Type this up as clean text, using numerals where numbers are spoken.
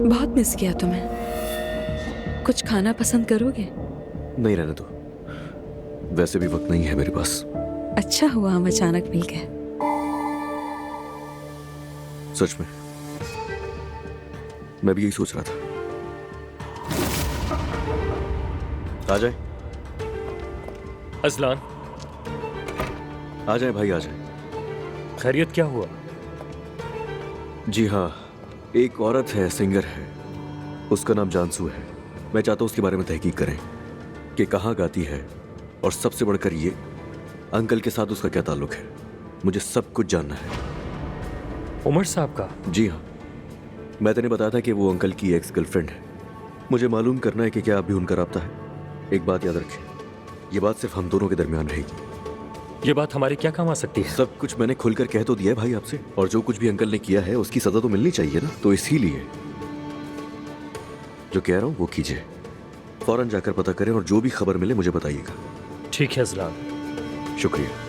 बहुत मिस किया तुम्हें। कुछ खाना पसंद करोगे? नहीं, रहने दो। वैसे भी वक्त नहीं है मेरे पास। अच्छा हुआ हम अचानक मिल गए। सच में मैं भी यही सोच रहा था। आ जाए। अजलान, आ जाए भाई, आ जाए। खैरियत क्या हुआ? जी हाँ, एक औरत है, सिंगर है, उसका नाम जानसू है। मैं चाहता हूँ उसके बारे में तहकीक करें कि कहाँ गाती है, और सबसे बढ़कर ये अंकल के साथ उसका क्या ताल्लुक है। मुझे सब कुछ जानना है। उमर साहब का? जी हाँ, मैं तेने बताया था कि वो अंकल की एक्स गर्लफ्रेंड है। मुझे मालूम करना है कि क्या अभी उनका राब्ता है। एक बात याद रखें, ये बात सिर्फ हम दोनों के दरमियान रहेगी। ये बात हमारे क्या काम आ सकती है? सब कुछ मैंने खुलकर कह तो दिया है भाई आपसे, और जो कुछ भी अंकल ने किया है उसकी सजा तो मिलनी चाहिए ना। तो इसीलिए जो कह रहा हूं वो कीजिए। फौरन जाकर पता करें और जो भी खबर मिले मुझे बताइएगा। ठीक है अजलान। शुक्रिया।